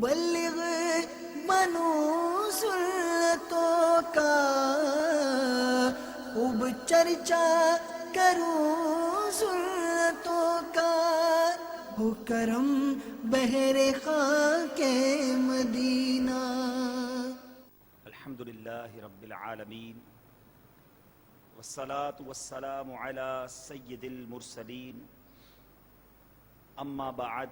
مبلغ بنو سنتوں کا، خوب چرچا کروں سنتوں کا، ہو کرم بہر خاک مدینہ۔ الحمدللہ رب العالمین، والصلاة والسلام على سید المرسلین، اما بعد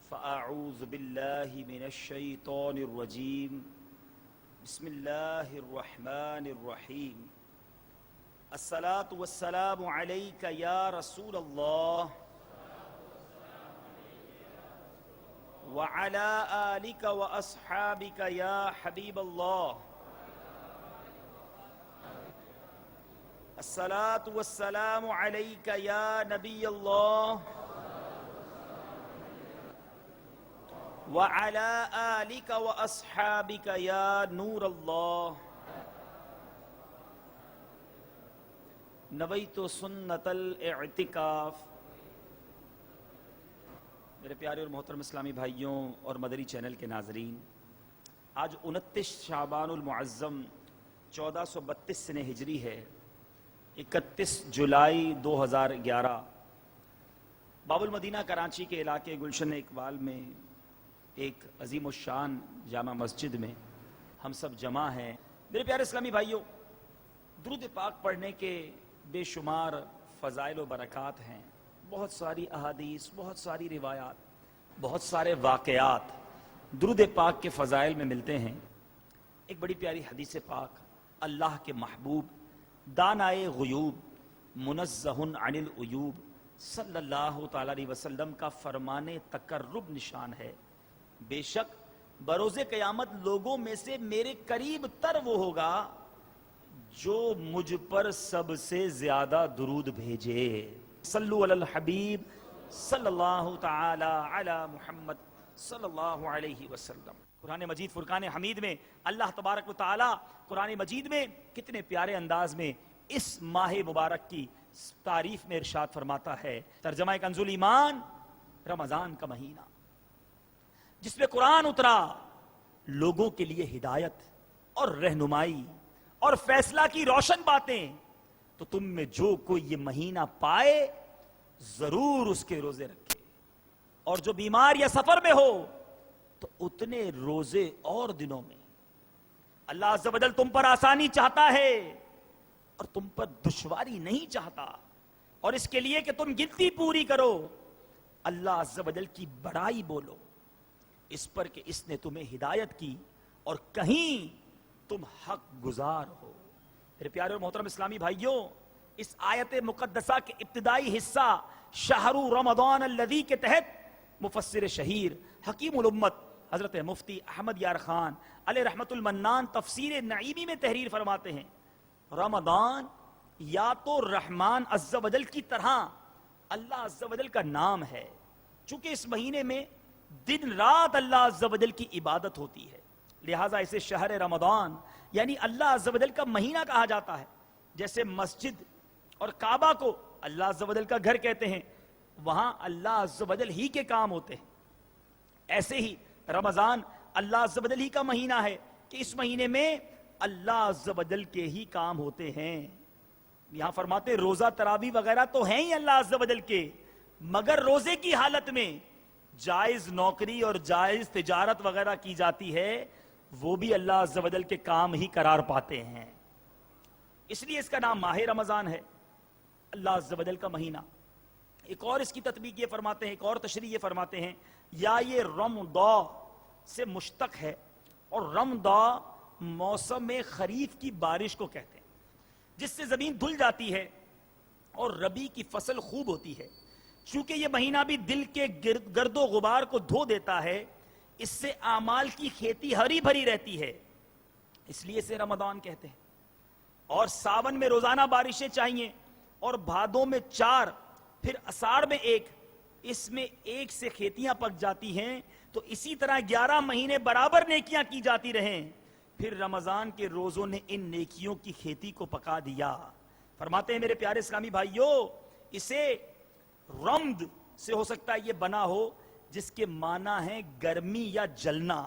فاعوذ باللہ من الشیطان الرجیم، بسم اللہ الرحمن الرحیم۔ الصلاة والسلام علیک یا رسول اللہ وعلى آلك وأصحابك يا حبيب الله، الصلاة والسلام عليك يا نبي الله وعلى آلك وأصحابك يا نور الله، نويت سنة الاعتكاف۔ میرے پیارے اور محترم اسلامی بھائیوں اور مدری چینل کے ناظرین، آج 29 شعبان المعظم 1432 سنہ ہجری ہے، 31 جولائی 2011۔ باب المدینہ کراچی کے علاقے گلشن اقبال میں ایک عظیم الشان جامع مسجد میں ہم سب جمع ہیں۔ میرے پیارے اسلامی بھائیوں، درود پاک پڑھنے کے بے شمار فضائل و برکات ہیں، بہت ساری احادیث، بہت ساری روایات، بہت سارے واقعات درود پاک کے فضائل میں ملتے ہیں۔ ایک بڑی پیاری حدیث پاک، اللہ کے محبوب دانائے غیوب منزہ عن العیوب صلی اللہ تعالی علیہ وسلم کا فرمان تقرب نشان ہے، بے شک بروز قیامت لوگوں میں سے میرے قریب تر وہ ہوگا جو مجھ پر سب سے زیادہ درود بھیجے۔ صلو علی الحبیب صلی اللہ تعالی علی محمد صلی اللہ علیہ وسلم۔ قرآن مجید فرقان حمید میں اللہ تبارک و تعالی قرآن مجید میں کتنے پیارے انداز میں اس ماہ مبارک کی تعریف میں ارشاد فرماتا ہے۔ ترجمہ کنز ایمان، رمضان کا مہینہ جس میں قرآن اترا، لوگوں کے لیے ہدایت اور رہنمائی اور فیصلہ کی روشن باتیں، تو تم میں جو کوئی یہ مہینہ پائے ضرور اس کے روزے رکھے، اور جو بیمار یا سفر میں ہو تو اتنے روزے اور دنوں میں۔ اللہ عز و جل تم پر آسانی چاہتا ہے اور تم پر دشواری نہیں چاہتا، اور اس کے لیے کہ تم گنتی پوری کرو، اللہ عز و جل کی بڑائی بولو اس پر کہ اس نے تمہیں ہدایت کی اور کہیں تم حق گزار ہو۔ میرے پیارے اور محترم اسلامی بھائیوں، اس آیت مقدسہ کے ابتدائی حصہ شہر رمضان الذی کے تحت مفسر شہیر حکیم الامت حضرت مفتی احمد یار خان علیہ رحمت المنان تفسیر نعیمی میں تحریر فرماتے ہیں، رمضان یا تو رحمان عز و جل کی طرح اللہ عز و جل کا نام ہے، چونکہ اس مہینے میں دن رات اللہ عز و جل کی عبادت ہوتی ہے، لہٰذا اسے شہر رمضان یعنی اللہ عز و جل کا مہینہ کہا جاتا ہے۔ جیسے مسجد اور کعبہ کو اللہ عز و جل کا گھر کہتے ہیں، وہاں اللہ عز و جل ہی کے کام ہوتے ہیں، ایسے ہی رمضان اللہ عز و جل ہی کا مہینہ ہے کہ اس مہینے میں اللہ عز و جل کے ہی کام ہوتے ہیں۔ یہاں فرماتے روزہ تراویح وغیرہ تو ہیں ہی اللہ عز و جل کے، مگر روزے کی حالت میں جائز نوکری اور جائز تجارت وغیرہ کی جاتی ہے، وہ بھی اللہ عز و جل کے کام ہی قرار پاتے ہیں، اس لیے اس کا نام ماہ رمضان ہے، اللہ عز و جل کا مہینہ۔ ایک اور اس کی تطبیق یہ فرماتے ہیں، ایک اور تشریح یہ فرماتے ہیں، یا یہ رمضا سے مشتق ہے، اور رمضا موسم خریف کی بارش کو کہتے ہیں جس سے زمین دھل جاتی ہے اور ربی کی فصل خوب ہوتی ہے۔ چونکہ یہ مہینہ بھی دل کے گرد و غبار کو دھو دیتا ہے، اس سے اعمال کی کھیتی ہری بھری رہتی ہے، اس لیے اسے رمضان کہتے ہیں۔ اور ساون میں روزانہ بارشیں چاہیے، اور بھادوں میں 4، پھر اساڑ میں 1، اس میں 1 سے کھیتیاں پک جاتی ہیں، تو اسی طرح 11 مہینے برابر نیکیاں کی جاتی رہیں، پھر رمضان کے روزوں نے ان نیکیوں کی کھیتی کو پکا دیا۔ فرماتے ہیں میرے پیارے اسلامی بھائیوں، اسے رمد سے ہو سکتا ہے یہ بنا ہو جس کے معنی ہے گرمی یا جلنا،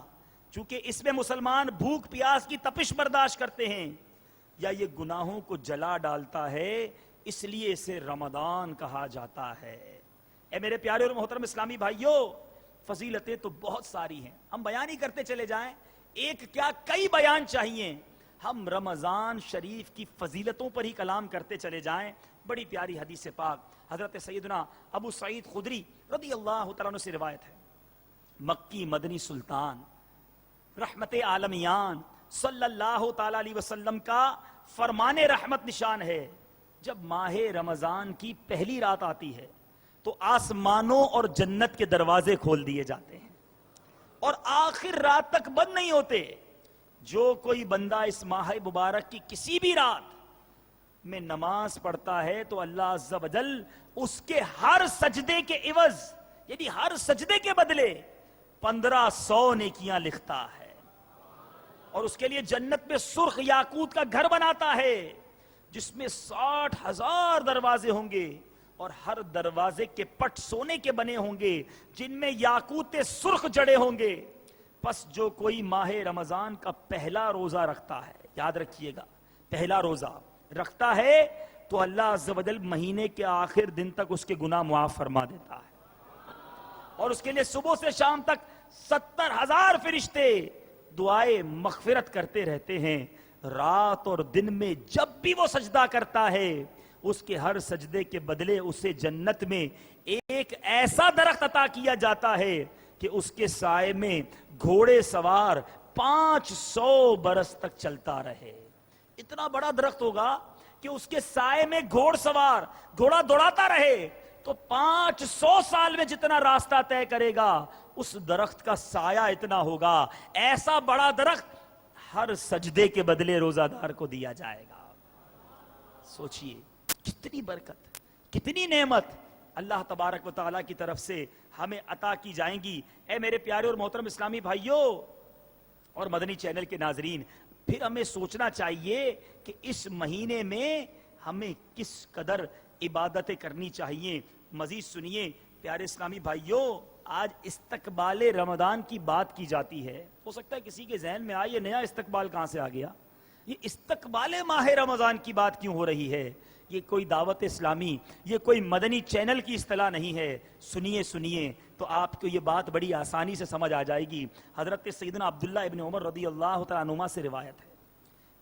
چونکہ اس میں مسلمان بھوک پیاس کی تپش برداشت کرتے ہیں، یا یہ گناہوں کو جلا ڈالتا ہے، اس لیے اسے رمضان کہا جاتا ہے۔ اے میرے پیارے اور محترم اسلامی بھائیوں، فضیلتیں تو بہت ساری ہیں، ہم بیان ہی کرتے چلے جائیں، ایک کیا کئی بیان چاہیے، ہم رمضان شریف کی فضیلتوں پر ہی کلام کرتے چلے جائیں۔ بڑی پیاری حدیث پاک حضرت سیدنا ابو سعید خدری رضی اللہ تعالیٰ عنہ سے روایت ہے، مکی مدنی سلطان رحمت عالمیان صلی اللہ تعالیٰ علیہ وسلم کا فرمان رحمت نشان ہے، جب ماہ رمضان کی پہلی رات آتی ہے تو آسمانوں اور جنت کے دروازے کھول دیے جاتے ہیں اور آخر رات تک بند نہیں ہوتے۔ جو کوئی بندہ اس ماہ مبارک کی کسی بھی رات میں نماز پڑھتا ہے تو اللہ عز و جل اس کے ہر سجدے کے عوض، یعنی ہر سجدے کے بدلے 1500 نیکیاں لکھتا ہے، اور اس کے لیے جنت میں سرخ یاقوت کا گھر بناتا ہے جس میں 60,000 دروازے ہوں گے، اور ہر دروازے کے پٹ سونے کے بنے ہوں گے جن میں یاقوت سرخ جڑے ہوں گے۔ پس جو کوئی ماہ رمضان کا پہلا روزہ رکھتا ہے، یاد رکھیے گا، پہلا روزہ رکھتا ہے تو اللہ عز و جل مہینے کے آخر دن تک اس کے گناہ معاف فرما دیتا ہے، اور اس کے لیے صبح سے شام تک 70,000 فرشتے دعائے مغفرت کرتے رہتے ہیں۔ رات اور دن میں جب بھی وہ سجدہ کرتا ہے، اس کے ہر سجدے کے بدلے اسے جنت میں ایک ایسا درخت عطا کیا جاتا ہے کہ اس کے سائے میں گھوڑے سوار 500 برس تک چلتا رہے۔ اتنا بڑا درخت ہوگا کہ اس کے سائے میں گھوڑ سوار گھوڑا دوڑاتا رہے تو 500 سال میں جتنا راستہ طے کرے گا اس درخت کا سایہ اتنا ہوگا۔ ایسا بڑا درخت ہر سجدے کے بدلے روزہ دار کو دیا جائے گا۔ سوچئے کتنی برکت، کتنی نعمت اللہ تبارک و تعالیٰ کی طرف سے ہمیں عطا کی جائیں گی۔ اے میرے پیارے اور محترم اسلامی بھائیوں اور مدنی چینل کے ناظرین، پھر ہمیں سوچنا چاہیے کہ اس مہینے میں ہمیں کس قدر عبادتیں کرنی چاہیے۔ مزید سنیے پیارے اسلامی بھائیوں، آج استقبال رمضان کی بات کی جاتی ہے، ہو سکتا ہے کسی کے ذہن میں آئے یہ نیا استقبال کہاں سے آ گیا، یہ استقبال ماہ رمضان کی بات کیوں ہو رہی ہے؟ یہ کوئی دعوت اسلامی، یہ کوئی مدنی چینل کی اصطلاح نہیں ہے۔ سنیے سنیے تو آپ کو یہ بات بڑی آسانی سے سمجھ آ جائے گی۔ حضرت سیدنا عبداللہ ابن عمر رضی اللہ تعالیٰ عنہما سے روایت ہے،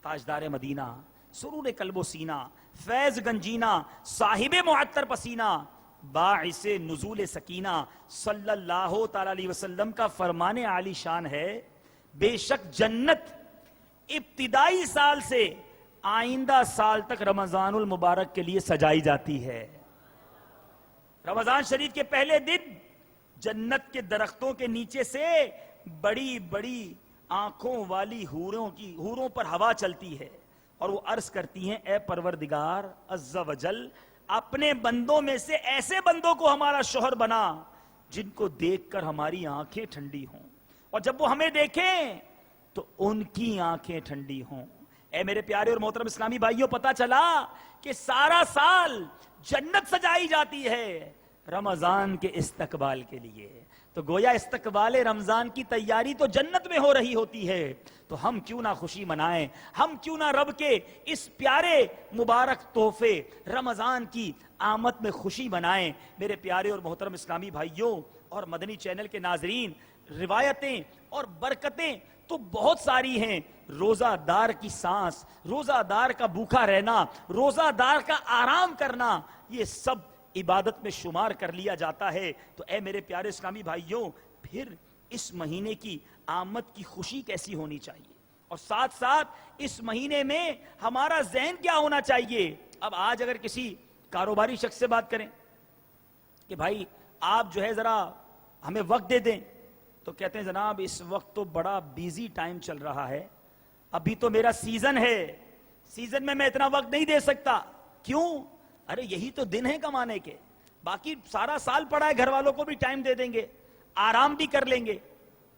تاجدار مدینہ، سرور قلب و سینہ، فیض گنجینہ، صاحب معطر پسینہ، باعث نزول سکینہ صلی اللہ تعالیٰ علیہ وسلم کا فرمان عالی شان ہے، بے شک جنت ابتدائی سال سے آئندہ سال تک رمضان المبارک کے لیے سجائی جاتی ہے۔ رمضان شریف کے پہلے دن جنت کے درختوں کے نیچے سے بڑی بڑی آنکھوں والی حوروں پر ہوا چلتی ہے اور وہ عرض کرتی ہیں، اے پروردگار عز و جل، اپنے بندوں میں سے ایسے بندوں کو ہمارا شوہر بنا جن کو دیکھ کر ہماری آنکھیں ٹھنڈی ہوں، اور جب وہ ہمیں دیکھیں تو ان کی آنکھیں ٹھنڈی ہوں۔ اے میرے پیارے اور محترم اسلامی بھائیوں، پتا چلا کہ سارا سال جنت سجائی جاتی ہے رمضان کے استقبال کے لیے، تو گویا استقبال رمضان کی تیاری تو جنت میں ہو رہی ہوتی ہے، تو ہم کیوں نہ خوشی منائیں، ہم کیوں نہ رب کے اس پیارے مبارک تحفے رمضان کی آمد میں خوشی منائیں۔ میرے پیارے اور محترم اسلامی بھائیوں اور مدنی چینل کے ناظرین، روایتیں اور برکتیں تو بہت ساری ہیں۔ روزہ دار کی سانس، روزہ دار کا بھوکا رہنا، روزہ دار کا آرام کرنا، یہ سب عبادت میں شمار کر لیا جاتا ہے۔ تو اے میرے پیارے اسلامی بھائیوں، پھر اس مہینے کی آمد کی خوشی کیسی ہونی چاہیے، اور ساتھ ساتھ اس مہینے میں ہمارا ذہن کیا ہونا چاہیے۔ اب آج اگر کسی کاروباری شخص سے بات کریں کہ بھائی آپ جو ہے ذرا ہمیں وقت دے دیں، تو کہتے ہیں جناب اس وقت تو بڑا بیزی ٹائم چل رہا ہے، ابھی تو میرا سیزن ہے، سیزن میں اتنا وقت نہیں دے سکتا۔ کیوں؟ ارے یہی تو دن ہے کمانے کے، باقی سارا سال پڑا ہے، گھر والوں کو بھی ٹائم دے دیں گے، آرام بھی کر لیں گے۔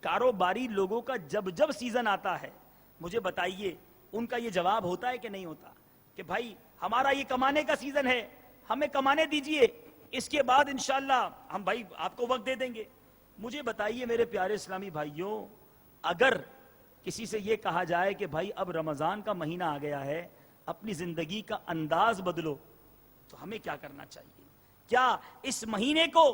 کاروباری لوگوں کا جب جب سیزن آتا ہے، مجھے بتائیے ان کا یہ جواب ہوتا ہے کہ نہیں ہوتا کہ بھائی ہمارا یہ کمانے کا سیزن ہے، ہمیں کمانے دیجئے، اس کے بعد انشاءاللہ ہم بھائی آپ کو وقت دے دیں گے۔ مجھے بتائیے میرے پیارے اسلامی بھائیوں، اگر کسی سے یہ کہا جائے کہ بھائی اب رمضان کا مہینہ آ گیا ہے، اپنی زندگی کا انداز بدلو، تو ہمیں کیا کرنا چاہیے؟ کیا اس مہینے کو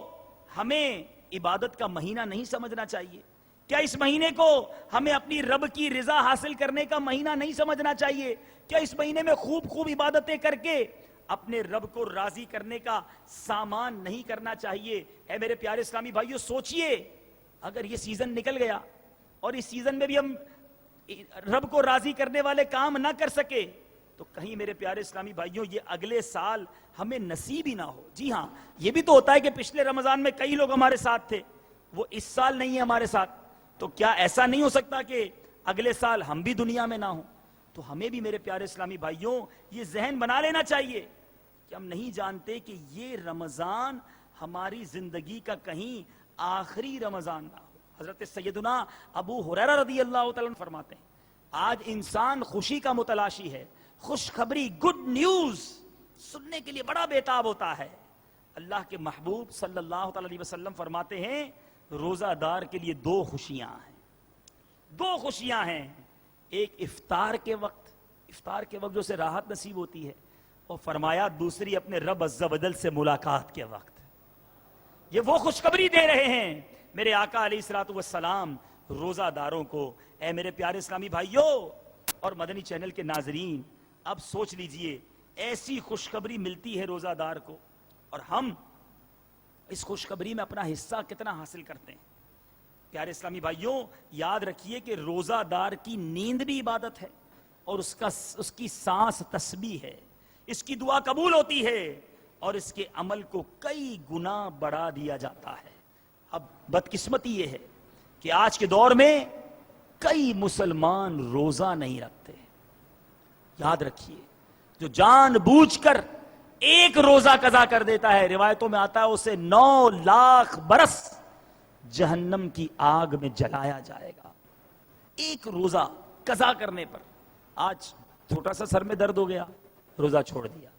ہمیں عبادت کا مہینہ نہیں سمجھنا چاہیے؟ کیا اس مہینے کو ہمیں اپنی رب کی رضا حاصل کرنے کا مہینہ نہیں سمجھنا چاہیے؟ کیا اس مہینے میں خوب خوب عبادتیں کر کے اپنے رب کو راضی کرنے کا سامان نہیں کرنا چاہیے؟ اے میرے پیارے اسلامی بھائیوں، سوچئے اگر یہ سیزن نکل گیا اور اس سیزن میں بھی ہم رب کو راضی کرنے والے کام نہ کر سکے تو کہیں میرے پیارے اسلامی بھائیوں یہ اگلے سال ہمیں نصیب ہی نہ ہو۔ جی ہاں، یہ بھی تو ہوتا ہے کہ پچھلے رمضان میں کئی لوگ ہمارے ساتھ تھے، وہ اس سال نہیں ہے ہمارے ساتھ، تو کیا ایسا نہیں ہو سکتا کہ اگلے سال ہم بھی دنیا میں نہ ہوں؟ تو ہمیں بھی میرے پیارے اسلامی بھائیوں یہ ذہن بنا لینا چاہیے کہ ہم نہیں جانتے کہ یہ رمضان ہماری زندگی کا کہیں آخری رمضان نہ ہو۔ حضرت سیدنا ابو ہریرہ رضی اللہ تعالیٰ عنہ فرماتے ہیں آج انسان خوشی کا متلاشی ہے، خوشخبری، گڈ نیوز سننے کے لیے بڑا بیتاب ہوتا ہے۔ اللہ کے محبوب صلی اللہ علیہ وسلم فرماتے ہیں روزہ دار کے لیے دو خوشیاں ہیں، دو خوشیاں ہیں، ایک افطار کے وقت جو اسے راحت نصیب ہوتی ہے، اور فرمایا دوسری اپنے رب عز و جل سے ملاقات کے وقت۔ یہ وہ خوشخبری دے رہے ہیں میرے آقا علیہ الصلوۃ والسلام روزہ داروں کو۔ اے میرے پیارے اسلامی بھائیوں اور مدنی چینل کے ناظرین، اب سوچ لیجئے ایسی خوشخبری ملتی ہے روزہ دار کو، اور ہم اس خوشخبری میں اپنا حصہ کتنا حاصل کرتے ہیں؟ پیارے اسلامی بھائیوں، یاد رکھیے کہ روزہ دار کی نیند بھی عبادت ہے، اور اس کی سانس تسبیح ہے، اس کی دعا قبول ہوتی ہے، اور اس کے عمل کو کئی گنا بڑھا دیا جاتا ہے۔ اب بدقسمتی یہ ہے کہ آج کے دور میں کئی مسلمان روزہ نہیں رکھتے۔ یاد رکھیے جو جان بوجھ کر ایک روزہ قضا کر دیتا ہے، روایتوں میں آتا ہے اسے 9 لاکھ برس جہنم کی آگ میں جلایا جائے گا، ایک روزہ قضا کرنے پر۔ آج چھوٹا سا سر میں درد ہو گیا، روزہ چھوڑ دیا۔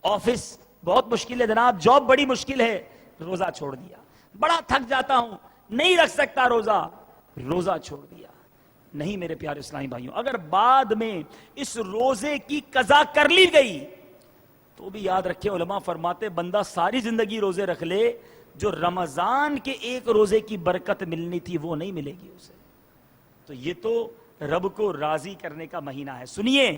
آفس بہت مشکل ہے جناب، جاب بڑی مشکل ہے، روزہ چھوڑ دیا۔ بڑا تھک جاتا ہوں، نہیں رکھ سکتا روزہ چھوڑ دیا۔ نہیں میرے پیارے اسلامی بھائیوں، اگر بعد میں اس روزے کی قضا کر لی گئی تو بھی یاد رکھے، علماء فرماتے بندہ ساری زندگی روزے رکھ لے، جو رمضان کے ایک روزے کی برکت ملنی تھی وہ نہیں ملے گی اسے۔ تو یہ تو رب کو راضی کرنے کا مہینہ ہے۔ سنیے،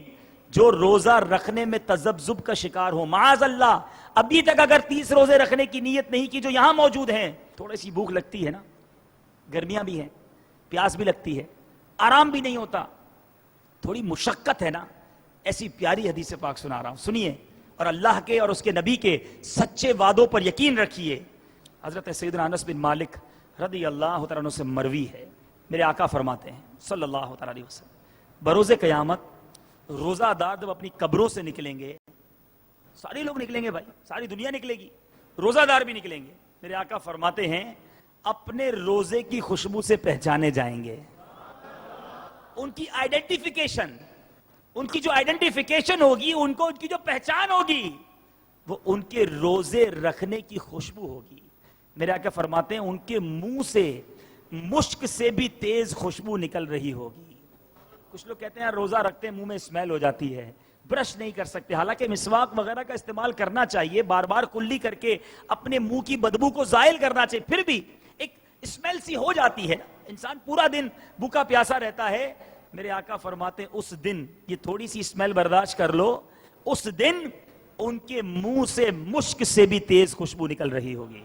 جو روزہ رکھنے میں تذبذب کا شکار ہو، معاذ اللہ ابھی تک اگر 30 روزے رکھنے کی نیت نہیں کی جو یہاں موجود ہیں، تھوڑی سی بھوک لگتی ہے نا، گرمیاں بھی ہیں، پیاس بھی لگتی ہے، آرام بھی نہیں ہوتا، تھوڑی مشقت ہے نا، ایسی پیاری حدیث پاک سنا رہا ہوں، سنیے، اور اللہ کے اور اس کے نبی کے سچے وعدوں پر یقین رکھیے۔ حضرت سیدنا انس بن مالک رضی اللہ تعالیٰ عنہ سے مروی ہے، میرے آقا فرماتے ہیں صلی اللہ تعالیٰ علیہ وسلم بروز قیامت روزہ دار جب اپنی قبروں سے نکلیں گے، سارے لوگ نکلیں گے بھائی، ساری دنیا نکلے گی، روزہ دار بھی نکلیں گے، میرے آقا فرماتے ہیں اپنے روزے کی خوشبو سے پہچانے جائیں گے۔ ان کی آئیڈینٹیفیکیشن، ان کی جو آئیڈینٹیفیکیشن ہوگی، ان کی جو پہچان ہوگی، وہ ان کے روزے رکھنے کی خوشبو ہوگی۔ میرے آقا فرماتے ہیں ان کے منہ سے مشک سے بھی تیز خوشبو نکل رہی ہوگی۔ کچھ لوگ کہتے ہیں روزہ رکھتے ہیں منہ میں اسمیل ہو جاتی ہے، برش نہیں کر سکتے، حالانکہ مسواک وغیرہ کا استعمال کرنا چاہیے، بار بار کلی کر کے اپنے منہ کی بدبو کو زائل کرنا چاہیے، پھر بھی ایک اسمیل سی ہو جاتی ہے، انسان پورا دن بھوکا پیاسا رہتا ہے۔ میرے آقا فرماتے ہیں اس دن یہ تھوڑی سی اسمیل برداشت کر لو، اس دن ان کے منہ سے مشک سے بھی تیز خوشبو نکل رہی ہوگی۔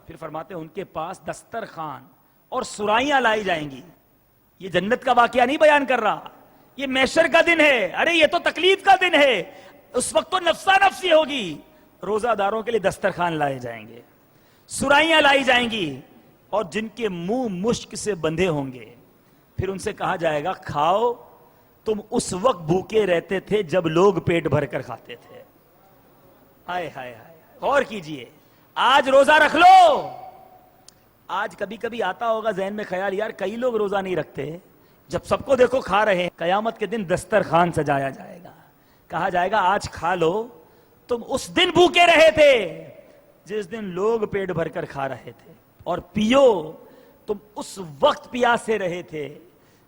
پھر فرماتے ہیں ان کے پاس دسترخوان اور سرائیاں لائی جائیں گی۔ یہ جنت کا واقعہ نہیں بیان کر رہا، یہ محشر کا دن ہے، ارے یہ تو تکلیف کا دن ہے، اس وقت تو نفسا نفسی ہوگی۔ روزہ داروں کے لیے دسترخوان لائے جائیں گے، سرائیاں لائی جائیں گی، اور جن کے منہ مشک سے بندھے ہوں گے، پھر ان سے کہا جائے گا کھاؤ، تم اس وقت بھوکے رہتے تھے جب لوگ پیٹ بھر کر کھاتے تھے۔ ہائے ہائے ہائے، غور کیجئے، آج روزہ رکھ لو۔ آج کبھی کبھی آتا ہوگا ذہن میں خیال، یار کئی لوگ روزہ نہیں رکھتے، جب سب کو دیکھو کھا رہے ہیں، قیامت کے دن دسترخوان سجایا جائے گا، کہا جائے گا آج کھا لو، تم اس دن بھوکے رہے تھے جس دن لوگ پیٹ بھر کر کھا رہے تھے۔ اور پیو تم اس وقت پیاسے رہے تھے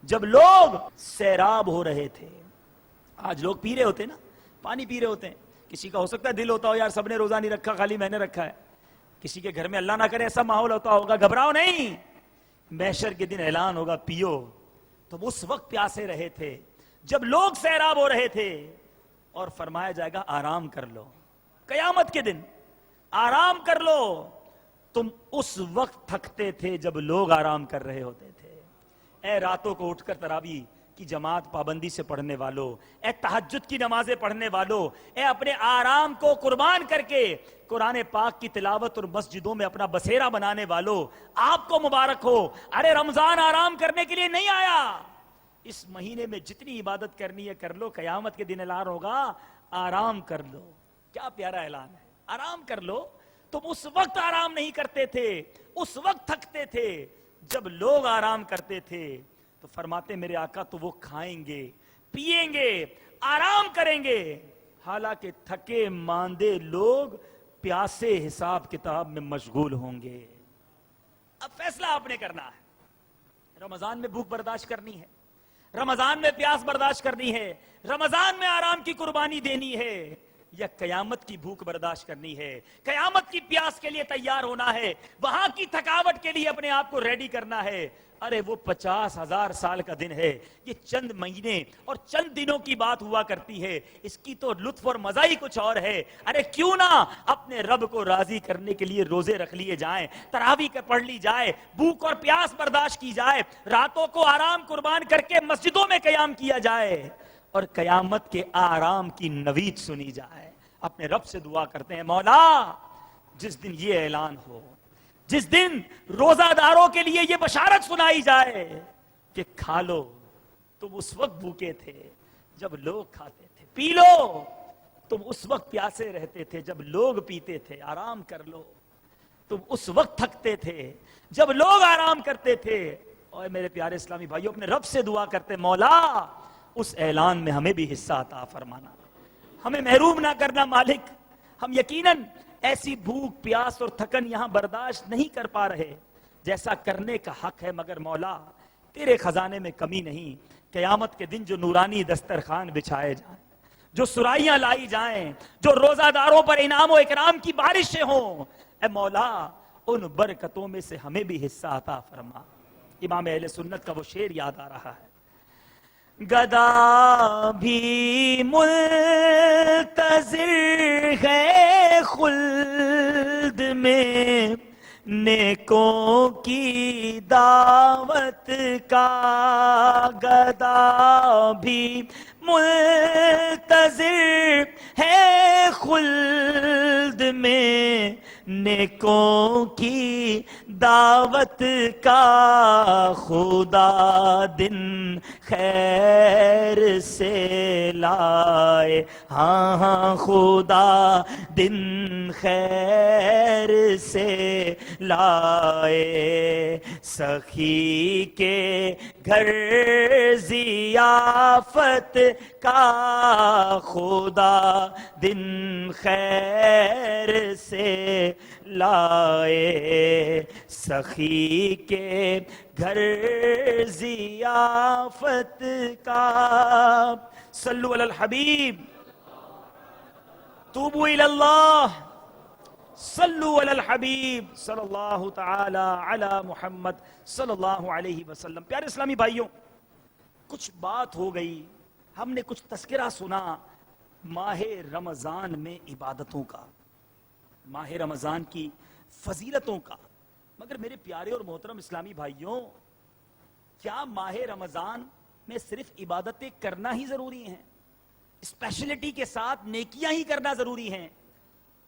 جب لوگ سیراب ہو رہے تھے. آج لوگ پی رہے ہوتے نا, پانی پی رہے ہوتے ہیں. کسی کا ہو سکتا ہے دل ہوتا ہو یار سب نے روزہ نہیں رکھا خالی میں نے رکھا ہے. کسی کے گھر میں اللہ نہ کرے ایسا ماحول ہوتا ہوگا, گھبراؤ نہیں, محشر کے دن اعلان ہوگا پیو. تم اس وقت پیاسے رہے تھے جب لوگ سیراب ہو رہے تھے, اور فرمایا جائے گا آرام کر لو. قیامت کے دن آرام کر لو. تم اس وقت تھکتے تھے جب لوگ آرام کر رہے ہوتے تھے. اے راتوں کو اٹھ کر تراویح کی جماعت پابندی سے پڑھنے والوں, اے تہجد کی نمازیں پڑھنے والوں, اے اپنے آرام کو قربان کر کے قرآن پاک کی تلاوت اور مسجدوں میں اپنا بسیرا بنانے والوں, آپ کو مبارک ہو. ارے رمضان آرام کرنے کے لیے نہیں آیا. اس مہینے میں جتنی عبادت کرنی ہے کر لو, قیامت کے دن اعلان ہوگا آرام کر لو. کیا پیارا اعلان ہے, آرام کر لو. تم اس وقت آرام نہیں کرتے تھے, اس وقت تھکتے تھے جب لوگ آرام کرتے تھے. تو فرماتے میرے آقا تو وہ کھائیں گے, پیئیں گے, آرام کریں گے, حالانکہ تھکے ماندے لوگ پیاسے حساب کتاب میں مشغول ہوں گے. اب فیصلہ آپ نے کرنا ہے. رمضان میں بھوک برداشت کرنی ہے, رمضان میں پیاس برداشت کرنی ہے, رمضان میں آرام کی قربانی دینی ہے, یا قیامت کی بھوک برداشت کرنی ہے, قیامت کی پیاس کے لیے تیار ہونا ہے, وہاں کی تھکاوٹ کے لیے اپنے آپ کو ریڈی کرنا ہے. ارے وہ 50,000 سال کا دن ہے, یہ چند مہینے اور چند دنوں کی بات ہوا کرتی ہے, اس کی تو لطف اور مزہ ہی کچھ اور ہے. ارے کیوں نہ اپنے رب کو راضی کرنے کے لیے روزے رکھ لیے جائیں, تراویح پڑھ لی جائے, بھوک اور پیاس برداشت کی جائے, راتوں کو آرام قربان کر کے مسجدوں میں قیام کیا جائے, اور قیامت کے آرام کی نوید سنی جائے. اپنے رب سے دعا کرتے ہیں مولا جس دن یہ اعلان ہو, جس دن روزہ داروں کے لیے یہ بشارت سنائی جائے کہ کھا لو, تم اس وقت بھوکے تھے جب لوگ کھاتے تھے, پی لو, تم اس وقت پیاسے رہتے تھے جب لوگ پیتے تھے, آرام کر لو, تم اس وقت تھکتے تھے جب لوگ آرام کرتے تھے. اور میرے پیارے اسلامی بھائیوں اپنے رب سے دعا کرتے مولا اس اعلان میں ہمیں بھی حصہ عطا فرمانا, ہمیں محروم نہ کرنا مالک. ہم یقیناً ایسی بھوک پیاس اور تھکن یہاں برداشت نہیں کر پا رہے جیسا کرنے کا حق ہے, مگر مولا تیرے خزانے میں کمی نہیں. قیامت کے دن جو نورانی دسترخوان بچھائے جائیں, جو سرائیاں لائی جائیں, جو روزہ داروں پر انعام و اکرام کی بارشیں ہوں, اے مولا ان برکتوں میں سے ہمیں بھی حصہ عطا فرما. امام اہل سنت کا وہ شعر یاد آ رہا ہے, گدا بھی منتظر ہے خلد میں نیکوں کی دعوت کا, گدا بھی منتظر ہے خلد میں نیکوں کی دعوت کا, خدا دن خیر سے لائے, ہاں ہاں خدا دن خیر سے لائے, سخی کے گھر ضیافت کا خدا دن خیر سے لائے, سخی کے گھر ضیافت کا. صلو علی الحبیب, توبوا الی اللہ, صلو علی الحبیب صلی اللہ تعالی علی محمد صلی اللہ علیہ وسلم. پیارے اسلامی بھائیوں, کچھ بات ہو گئی, ہم نے کچھ تذکرہ سنا ماہ رمضان میں عبادتوں کا, ماہ رمضان کی فضیلتوں کا, مگر میرے پیارے اور محترم اسلامی بھائیوں, کیا ماہ رمضان میں صرف عبادتیں کرنا ہی ضروری ہیں, اسپیشلٹی کے ساتھ نیکیاں ہی کرنا ضروری ہیں,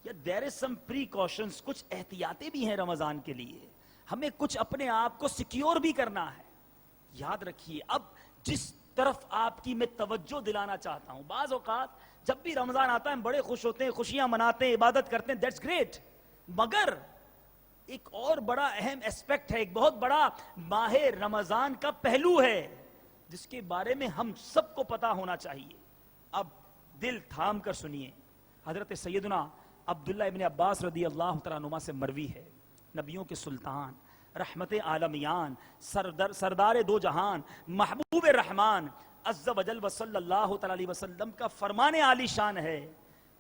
یا دیر از سم پریکاشنز, کچھ احتیاطیں بھی ہیں رمضان کے لیے, ہمیں کچھ اپنے آپ کو سیکیور بھی کرنا ہے. یاد رکھیے, اب جس طرف آپ کی میں توجہ دلانا چاہتا ہوں, بعض اوقات جب بھی رمضان آتا ہے ہم بڑے خوش ہوتے ہیں, خوشیاں مناتے ہیں, عبادت کرتے ہیں, دیٹس گریٹ, مگر ایک اور بڑا اہم اسپیکٹ ہے, ایک بہت بڑا ماہ رمضان کا پہلو ہے جس کے بارے میں ہم سب کو پتا ہونا چاہیے. اب دل تھام کر سنیے, حضرت سیدنا عبداللہ ابن عباس رضی اللہ تعالیٰ عنہما سے مروی ہے, نبیوں کے سلطان، رحمت عالمیان، سردار دو جہان، محبوب رحمان عز و جل و صلی اللہ تعالی علیہ وسلم کا فرمان عالی شان ہے،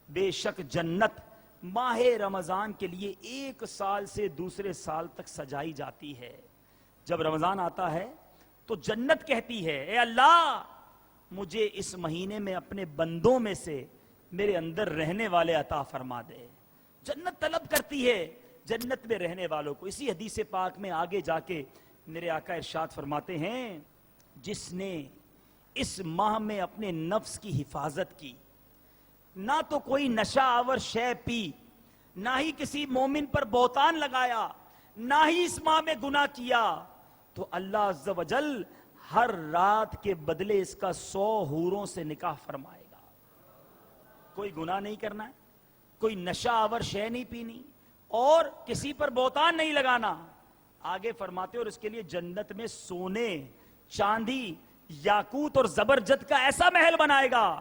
بے شک جنت ماہ رمضان کے لیے 1 سال سے دوسرے سال تک سجائی جاتی ہے۔ جب رمضان آتا ہے تو جنت کہتی ہے اے اللہ مجھے اس مہینے میں اپنے بندوں میں سے میرے اندر رہنے والے عطا فرما دے۔ جنت طلب کرتی ہے جنت میں رہنے والوں کو۔ اسی حدیث پاک میں آگے جا کے میرے آقا ارشاد فرماتے ہیں جس نے اس ماہ میں اپنے نفس کی حفاظت کی، نہ تو کوئی نشہ آور شے پی، نہ ہی کسی مومن پر بہتان لگایا، نہ ہی اس ماہ میں گناہ کیا، تو اللہ عز و جل ہر رات کے بدلے اس کا 100 حوروں سے نکاح فرمائے گا۔ کوئی گناہ نہیں کرنا ہے، کوئی نشہ آور شے نہیں پینی، اور کسی پر بہتان نہیں لگانا۔ آگے فرماتے اور اس کے لیے جنت میں سونے، چاندی، یاقوت اور زبرجد کا ایسا محل بنائے گا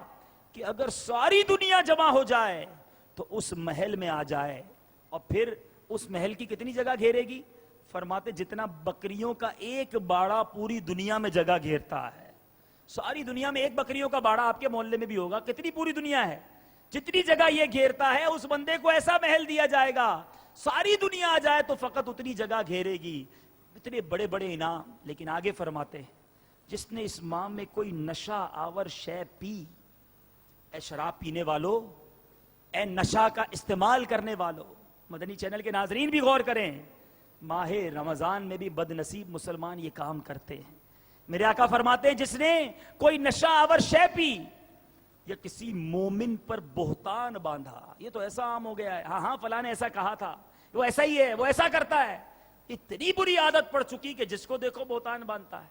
کہ اگر ساری دنیا جمع ہو جائے تو اس محل میں آ جائے۔ اور پھر اس محل کی کتنی جگہ گھیرے گی؟ فرماتے جتنا بکریوں کا ایک باڑا پوری دنیا میں جگہ گھیرتا ہے۔ ساری دنیا میں ایک بکریوں کا باڑا آپ کے محلے میں بھی ہوگا، کتنی پوری دنیا ہے، جتنی جگہ یہ گھیرتا ہے اس بندے کو ایسا محل دیا جائے گا، ساری دنیا آ جائے تو فقط اتنی جگہ گھیرے گی۔ اتنے بڑے بڑے انعام۔ لیکن آگے فرماتے ہیں جس نے اس ماہ میں کوئی نشہ آور شے پی، اے شراب پینے والو، اے نشہ کا استعمال کرنے والو، مدنی چینل کے ناظرین بھی غور کریں، ماہ رمضان میں بھی بد نصیب مسلمان یہ کام کرتے ہیں۔ میرے آقا فرماتے ہیں جس نے کوئی نشہ آور شے پی یا کسی مومن پر بہتان باندھا، یہ تو ایسا عام ہو گیا ہے، ہاں فلاں نے ایسا کہا تھا، وہ ایسا ہی ہے، وہ ایسا کرتا ہے، اتنی بری عادت پڑ چکی کہ جس کو دیکھو بہتان باندھتا ہے۔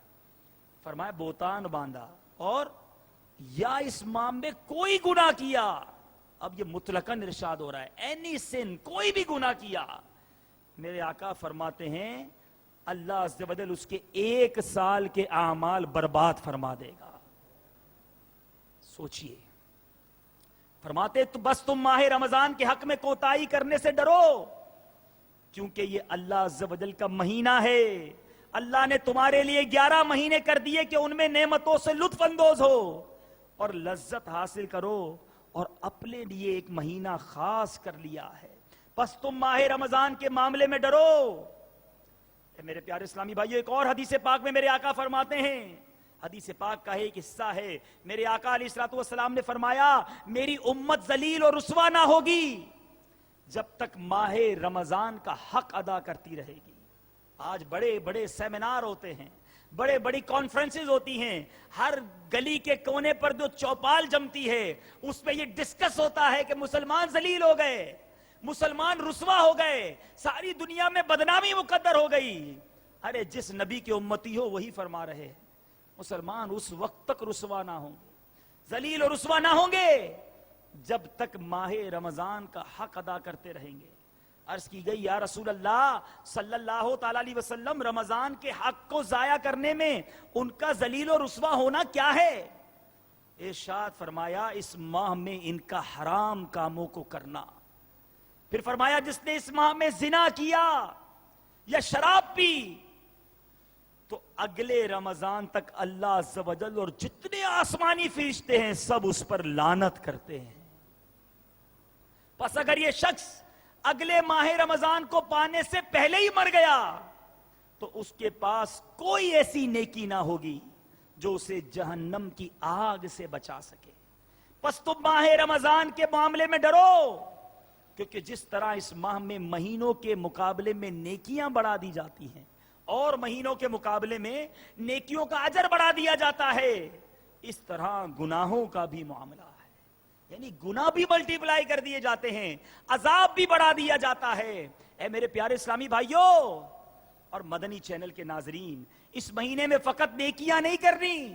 فرمایا بہتان باندھا اور یا اس ماہ میں کوئی گناہ کیا، اب یہ مطلقاً ارشاد ہو رہا ہے، اینی سن، کوئی بھی گناہ کیا، میرے آقا فرماتے ہیں اللہ عز و جل اس کے 1 سال کے اعمال برباد فرما دے گا۔ سوچئے، فرماتے تو بس تم ماہ رمضان کے حق میں کوتاہی کرنے سے ڈرو، کیونکہ یہ اللہ عز و جل کا مہینہ ہے۔ اللہ نے تمہارے لیے 11 مہینے کر دیے کہ ان میں نعمتوں سے لطف اندوز ہو اور لذت حاصل کرو، اور اپنے لیے ایک مہینہ خاص کر لیا ہے۔ بس تم ماہ رمضان کے معاملے میں ڈرو۔ اے میرے پیارے اسلامی بھائیو، ایک اور حدیث پاک میں میرے آقا فرماتے ہیں، حدیث پاک کا ایک حصہ ہے، میرے آقا علیہ الصلوۃ والسلام نے فرمایا میری امت ذلیل اور رسوا نہ ہوگی جب تک ماہ رمضان کا حق ادا کرتی رہے گی۔ آج بڑے بڑے سیمینار ہوتے ہیں، بڑے بڑی کانفرنسز ہوتی ہیں، ہر گلی کے کونے پر جو چوپال جمتی ہے اس پہ یہ ڈسکس ہوتا ہے کہ مسلمان ذلیل ہو گئے، مسلمان رسوا ہو گئے، ساری دنیا میں بدنامی مقدر ہو گئی۔ ارے جس نبی کے امتی ہو وہی فرما رہے مسلمان اس وقت تک رسوا نہ ہوں گے، ذلیل اور رسوا نہ ہوں گے جب تک ماہ رمضان کا حق ادا کرتے رہیں گے۔ عرض کی گئی یا رسول اللہ صلی اللہ تعالی علیہ وسلم، رمضان کے حق کو ضائع کرنے میں ان کا ذلیل و رسوا ہونا کیا ہے؟ ارشاد فرمایا اس ماہ میں ان کا حرام کاموں کو کرنا۔ پھر فرمایا جس نے اس ماہ میں زنا کیا یا شراب پی تو اگلے رمضان تک اللہ عز و جل اور جتنے آسمانی فرشتے ہیں سب اس پر لعنت کرتے ہیں۔ پس اگر یہ شخص اگلے ماہ رمضان کو پانے سے پہلے ہی مر گیا تو اس کے پاس کوئی ایسی نیکی نہ ہوگی جو اسے جہنم کی آگ سے بچا سکے۔ پس تم ماہ رمضان کے معاملے میں ڈرو، کیونکہ جس طرح اس ماہ میں مہینوں کے مقابلے میں نیکیاں بڑھا دی جاتی ہیں اور مہینوں کے مقابلے میں نیکیوں کا اجر بڑھا دیا جاتا ہے، اس طرح گناہوں کا بھی معاملہ ہے، یعنی گناہ بھی ملٹی پلائی کر دیے جاتے ہیں، عذاب بھی بڑھا دیا جاتا ہے۔ اے میرے پیارے اسلامی بھائیوں اور مدنی چینل کے ناظرین، اس مہینے میں فقط نیکیاں نہیں کرنی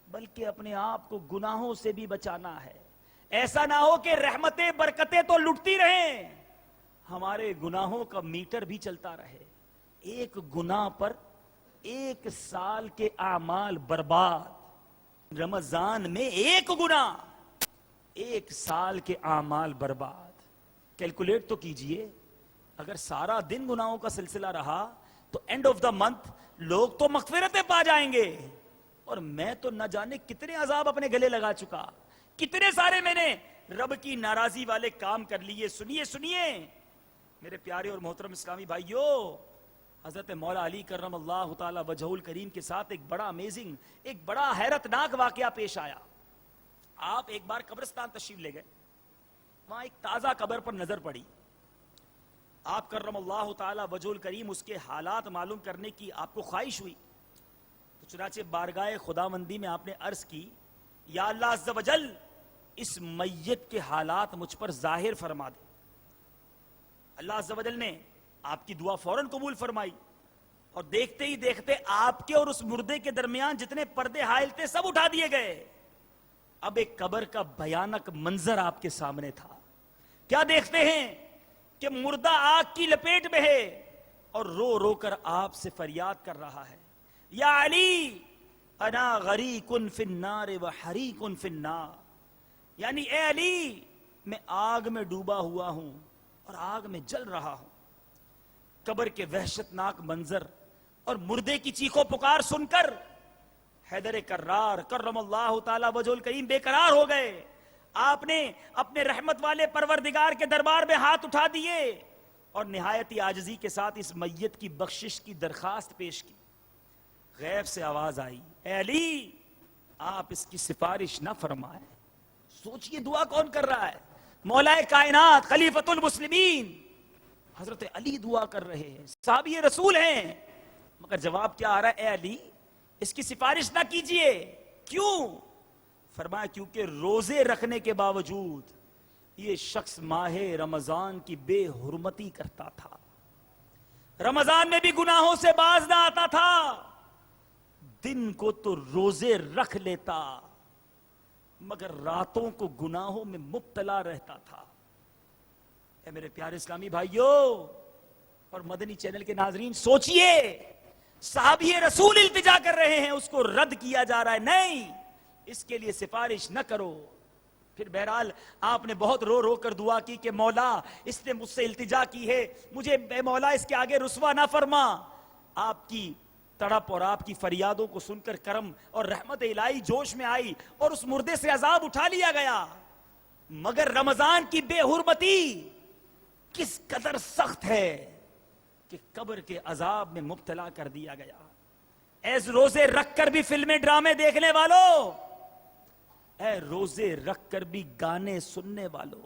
بلکہ اپنے آپ کو گناہوں سے بھی بچانا ہے۔ ایسا نہ ہو کہ رحمتیں برکتیں تو لٹتی رہیں، ہمارے گناہوں کا میٹر بھی چلتا رہے، ایک گناہ پر 1 سال کے اعمال برباد۔ رمضان میں ایک گناہ 1 سال کے اعمال برباد۔ کیلکولیٹ تو کیجئے، اگر سارا دن گناہوں کا سلسلہ رہا تو اینڈ آف دا منتھ لوگ تو مغفرتیں پا جائیں گے، اور میں تو نہ جانے کتنے عذاب اپنے گلے لگا چکا، کتنے سارے میں نے رب کی ناراضی والے کام کر لیے۔ سنیے سنیے میرے پیارے اور محترم اسلامی بھائیوں، حضرت مولا علی کرم اللہ تعالی وجہ الکریم کے ساتھ ایک بڑا امیزنگ، ایک بڑا حیرت ناک واقعہ پیش آیا۔ آپ ایک بار قبرستان تشریف لے گئے، وہاں ایک تازہ قبر پر نظر پڑی، آپ کرم اللہ تعالی وجہ الکریم اس کے حالات معلوم کرنے کی آپ کو خواہش ہوئی، تو چنانچہ بارگاہ خداوندی میں آپ نے عرض کی، یا اللہ عز و جل اس میت کے حالات مجھ پر ظاہر فرما دے۔ اللہ عز و جل نے آپ کی دعا فوراً قبول فرمائی، اور دیکھتے ہی دیکھتے آپ کے اور اس مردے کے درمیان جتنے پردے حائل تھے سب اٹھا دیے گئے۔ اب ایک قبر کا بھیانک منظر آپ کے سامنے تھا۔ کیا دیکھتے ہیں کہ مردہ آگ کی لپیٹ میں ہے اور رو رو کر آپ سے فریاد کر رہا ہے، یا علی انا غریق فی النار و حریق فی النار، یعنی اے علی میں آگ میں ڈوبا ہوا ہوں اور آگ میں جل رہا ہوں۔ قبر کے وحشتناک منظر اور مردے کی چیخو پکار سن کر حیدر کرار کرم اللہ تعالی وجہ الکریم بے قرار ہو گئے۔ آپ نے اپنے رحمت والے پروردگار کے دربار میں ہاتھ اٹھا دیے اور نہایت عاجزی کے ساتھ اس میت کی بخشش کی درخواست پیش کی۔ غیب سے آواز آئی، اے علی آپ اس کی سفارش نہ فرمائیں۔ سوچئے دعا کون کر رہا ہے؟ مولا کائنات خلیفۃ المسلمین حضرت علی دعا کر رہے ہیں، صحابی رسول ہیں، مگر جواب کیا آ رہا ہے؟ اے علی اس کی سفارش نہ کیجئے۔ کیوں؟ فرمایا کیونکہ روزے رکھنے کے باوجود یہ شخص ماہ رمضان کی بے حرمتی کرتا تھا، رمضان میں بھی گناہوں سے باز نہ آتا تھا، دن کو تو روزے رکھ لیتا مگر راتوں کو گناہوں میں مبتلا رہتا تھا۔ اے میرے پیارے اسلامی بھائیوں اور مدنی چینل کے ناظرین، سوچئے صحابی رسول التجا کر رہے ہیں، اس کو رد کیا جا رہا ہے، نہیں اس کے لیے سفارش نہ کرو۔ پھر بہرحال آپ نے بہت رو رو کر دعا کی کہ مولا اس نے مجھ سے التجا کی ہے، مجھے اے مولا اس کے آگے رسوا نہ فرما۔ آپ کی تڑپ اور آپ کی فریادوں کو سن کر کرم اور رحمت الہی جوش میں آئی اور اس مردے سے عذاب اٹھا لیا گیا، مگر رمضان کی بے حرمتی کس قدر سخت ہے کہ قبر کے عذاب میں مبتلا کر دیا گیا۔ ایز روزے رکھ کر بھی فلمیں ڈرامے دیکھنے والوں، اے روزے رکھ کر بھی گانے سننے والوں،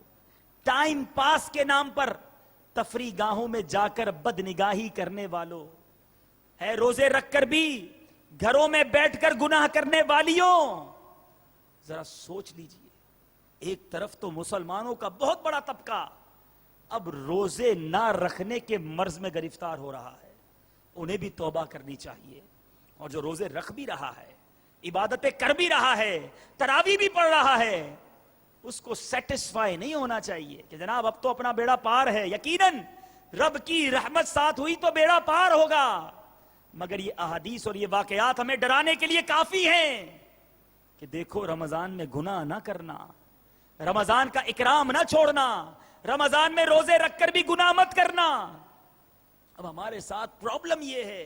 ٹائم پاس کے نام پر تفریح گاہوں میں جا کر بدنگاہی کرنے والوں، اے روزے رکھ کر بھی گھروں میں بیٹھ کر گناہ کرنے والیوں، ذرا سوچ لیجئے۔ ایک طرف تو مسلمانوں کا بہت بڑا طبقہ اب روزے نہ رکھنے کے مرض میں گرفتار ہو رہا ہے، انہیں بھی توبہ کرنی چاہیے، اور جو روزے رکھ بھی رہا ہے، عبادتیں کر بھی رہا ہے، تراویح بھی پڑھ رہا ہے، اس کو سیٹسفائی نہیں ہونا چاہیے کہ جناب اب تو اپنا بیڑا پار ہے۔ یقیناً رب کی رحمت ساتھ ہوئی تو بیڑا پار ہوگا، مگر یہ احادیث اور یہ واقعات ہمیں ڈرانے کے لیے کافی ہیں کہ دیکھو رمضان میں گناہ نہ کرنا، رمضان کا اکرام نہ چھوڑنا، رمضان میں روزے رکھ کر بھی گناہ مت کرنا۔ اب ہمارے ساتھ پرابلم یہ ہے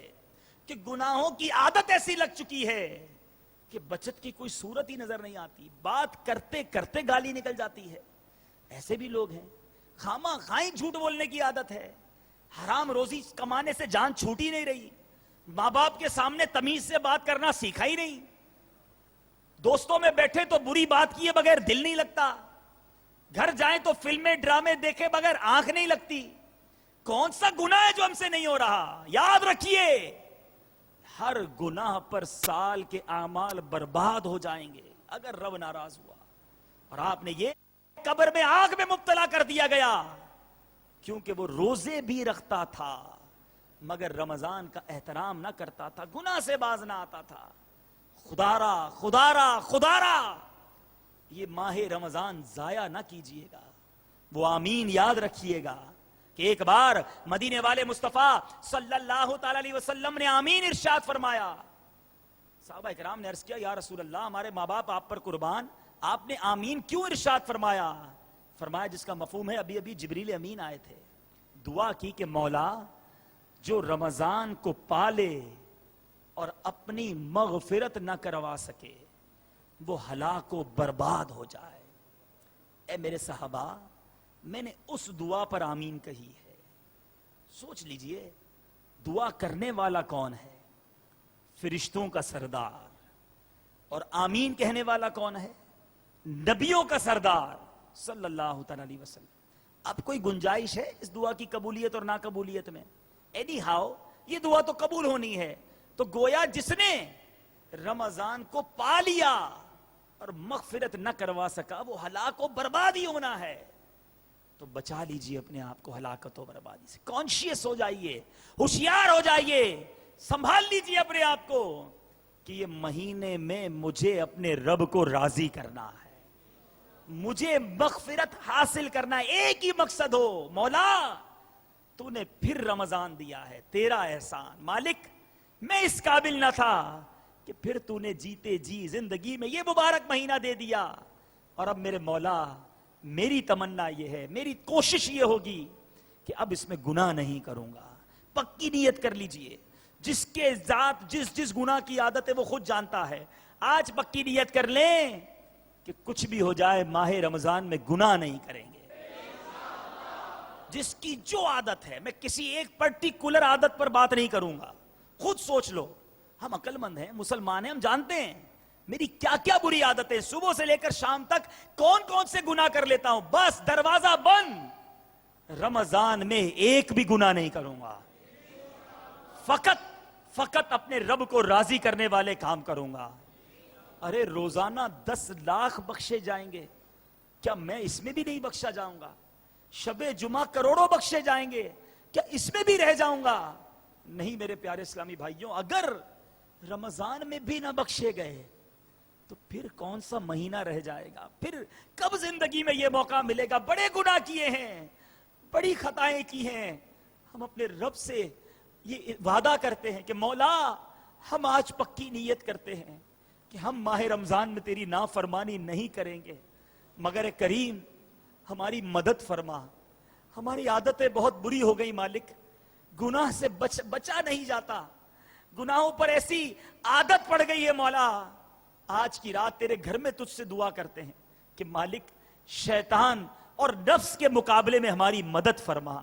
کہ گناہوں کی عادت ایسی لگ چکی ہے کہ بچت کی کوئی صورت ہی نظر نہیں آتی، بات کرتے کرتے گالی نکل جاتی ہے۔ ایسے بھی لوگ ہیں، خامہ خائیں جھوٹ بولنے کی عادت ہے، حرام روزی کمانے سے جان چھوٹ ہی نہیں رہی، ماں باپ کے سامنے تمیز سے بات کرنا سیکھا ہی نہیں، دوستوں میں بیٹھے تو بری بات کیے بغیر دل نہیں لگتا، گھر جائیں تو فلمیں ڈرامے دیکھے بغیر آنکھ نہیں لگتی۔ کون سا گناہ ہے جو ہم سے نہیں ہو رہا؟ یاد رکھیے ہر گناہ پر سال کے اعمال برباد ہو جائیں گے اگر رب ناراض ہوا۔ اور آپ نے یہ قبر میں آگ میں مبتلا کر دیا گیا کیونکہ وہ روزے بھی رکھتا تھا مگر رمضان کا احترام نہ کرتا تھا، گناہ سے باز نہ آتا تھا۔ خدارا خدارا خدارا یہ ماہ رمضان ضائع نہ کیجئے گا، وہ آمین یاد رکھیے گا کہ ایک بار مدینے والے مصطفیٰ صلی اللہ تعالی علیہ وسلم نے آمین ارشاد فرمایا۔ صحابہ اکرام نے عرض کیا یا رسول اللہ ہمارے ماں باپ آپ پر قربان، آپ نے آمین کیوں ارشاد فرمایا؟ فرمایا جس کا مفہوم ہے ابھی ابھی جبریل امین آئے تھے، دعا کی کہ مولا جو رمضان کو پالے اور اپنی مغفرت نہ کروا سکے وہ ہلاک و برباد ہو جائے. اے میرے صحابہ، میں نے اس دعا پر آمین کہی ہے. سوچ لیجئے دعا کرنے والا کون ہے؟ فرشتوں کا سردار. اور آمین کہنے والا کون ہے؟ نبیوں کا سردار صلی اللہ تعالی علیہ وسلم. اب کوئی گنجائش ہے اس دعا کی قبولیت اور ناقبولیت میں؟ اینی ہاؤ یہ دعا تو قبول ہونی ہے. تو گویا جس نے رمضان کو پا لیا اور مغفرت نہ کروا سکا وہ ہلاک و بربادی ہونا ہے. تو بچا لیجئے اپنے آپ کو ہلاکت و بربادی سے. کانشیس ہو جائیے، ہوشیار ہو جائیے، سنبھال لیجئے اپنے آپ کو کہ یہ مہینے میں مجھے اپنے رب کو راضی کرنا ہے، مجھے مغفرت حاصل کرنا ہے. ایک ہی مقصد ہو، مولا تو نے پھر رمضان دیا ہے، تیرا احسان. مالک میں اس قابل نہ تھا کہ پھر تو نے جیتے جی زندگی میں یہ مبارک مہینہ دے دیا. اور اب میرے مولا میری تمنا یہ ہے، میری کوشش یہ ہوگی کہ اب اس میں گناہ نہیں کروں گا. پکی نیت کر لیجئے. جس کے ذات جس گناہ کی عادت ہے وہ خود جانتا ہے. آج پکی نیت کر لیں کہ کچھ بھی ہو جائے ماہ رمضان میں گناہ نہیں کریں گے. جس کی جو عادت ہے، میں کسی ایک پرٹیکولر عادت پر بات نہیں کروں گا. خود سوچ لو. ہم عقل مند ہیں، مسلمان ہیں، ہم جانتے ہیں میری کیا کیا بری عادتیں. صبح سے لے کر شام تک کون کون سے گناہ کر لیتا ہوں. بس دروازہ بند. رمضان میں ایک بھی گناہ نہیں کروں گا. فقط اپنے رب کو راضی کرنے والے کام کروں گا. ارے روزانہ 10 لاکھ بخشے جائیں گے، کیا میں اس میں بھی نہیں بخشا جاؤں گا؟ شب جمعہ کروڑوں بخشے جائیں گے، کیا اس میں بھی رہ جاؤں گا؟ نہیں میرے پیارے اسلامی بھائیوں، اگر رمضان میں بھی نہ بخشے گئے تو پھر کون سا مہینہ رہ جائے گا؟ پھر کب زندگی میں یہ موقع ملے گا؟ بڑے گناہ کیے ہیں، بڑی خطائیں کی ہیں. ہم اپنے رب سے یہ وعدہ کرتے ہیں کہ مولا ہم آج پکی نیت کرتے ہیں کہ ہم ماہ رمضان میں تیری نافرمانی نہیں کریں گے، مگر اے کریم ہماری مدد فرما. ہماری عادتیں بہت بری ہو گئی مالک، گناہ سے بچا نہیں جاتا، گناہوں پر ایسی عادت پڑ گئی ہے. مولا آج کی رات تیرے گھر میں تجھ سے دعا کرتے ہیں کہ مالک شیطان اور نفس کے مقابلے میں ہماری مدد فرما.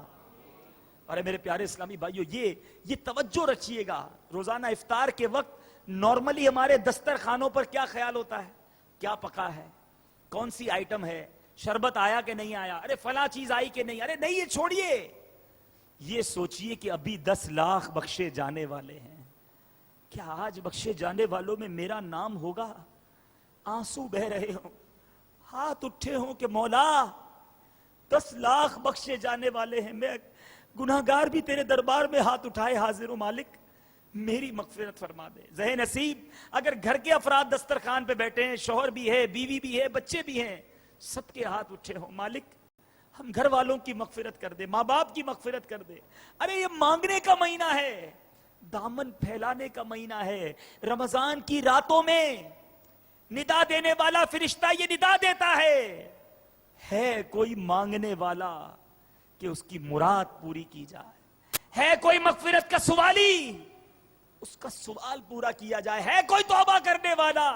اور میرے پیارے اسلامی بھائیو، یہ توجہ رکھیے گا. روزانہ افطار کے وقت نارملی ہمارے دسترخوانوں پر کیا خیال ہوتا ہے؟ کیا پکا ہے، کون سی آئٹم ہے، شربت آیا کہ نہیں آیا، ارے فلاں چیز آئی کہ نہیں. ارے نہیں، یہ چھوڑیے. یہ سوچئے کہ ابھی 10 لاکھ بخشے جانے والے ہیں. کیا آج بخشے جانے والوں میں میرا نام ہوگا؟ آنسو بہ رہے ہوں، ہاتھ اٹھے ہوں کہ مولا 10 لاکھ بخشے جانے والے ہیں، میں گناہگار بھی تیرے دربار میں ہاتھ اٹھائے حاضر ہوں. مالک میری مغفرت فرما دے. زہ نصیب اگر گھر کے افراد دسترخوان پہ بیٹھے ہیں، شوہر بھی ہے، بیوی بھی ہے، بچے بھی ہیں، سب کے ہاتھ اٹھے ہوں، مالک ہم گھر والوں کی مغفرت کر دے، ماں باپ کی مغفرت کر دے. ارے یہ مانگنے کا مہینہ ہے، دامن پھیلانے کا مہینہ ہے. رمضان کی راتوں میں ندا دینے والا فرشتہ یہ ندا دیتا ہے کوئی مانگنے والا کہ اس کی مراد پوری کی جائے، ہے کوئی مغفرت کا سوالی اس کا سوال پورا کیا جائے، ہے کوئی توبہ کرنے والا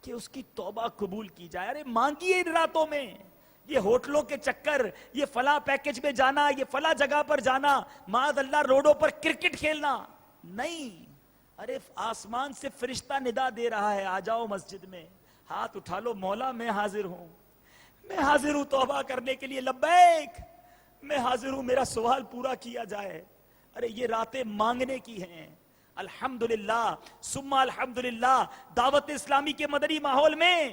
کہ اس کی توبہ قبول کی جائے. ارے مانگیے ان راتوں میں. یہ ہوٹلوں کے چکر، یہ فلاں پیکج میں جانا، یہ فلاں جگہ پر جانا، معاذ اللہ روڈوں پر کرکٹ کھیلنا نہیں. ارے آسمان سے فرشتہ ندا دے رہا ہے، آ جاؤ مسجد میں، ہاتھ اٹھا لو، مولا میں حاضر ہوں، میں حاضر ہوں توبہ کرنے کے لیے، لبیک میں حاضر ہوں، میرا سوال پورا کیا جائے. ارے یہ راتیں مانگنے کی ہیں. الحمدللہ ثم الحمدللہ دعوت اسلامی کے مدنی ماحول میں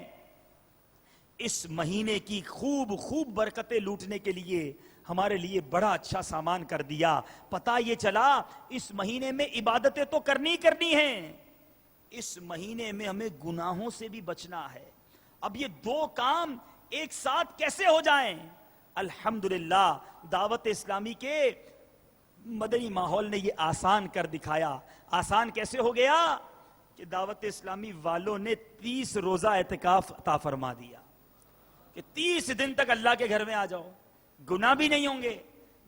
اس مہینے کی خوب برکتیں لوٹنے کے لیے ہمارے لیے بڑا اچھا سامان کر دیا. پتہ یہ چلا اس مہینے میں عبادتیں تو کرنی ہیں، اس مہینے میں ہمیں گناہوں سے بھی بچنا ہے. اب یہ 2 کام ایک ساتھ کیسے ہو جائیں؟ الحمدللہ دعوت اسلامی کے مدنی ماحول نے یہ آسان کر دکھایا. آسان کیسے ہو گیا کہ دعوت اسلامی والوں نے 30 روزہ اعتکاف عطا فرما دیا کہ 30 دن تک اللہ کے گھر میں آ جاؤ، گناہ بھی نہیں ہوں گے،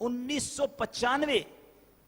1995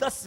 10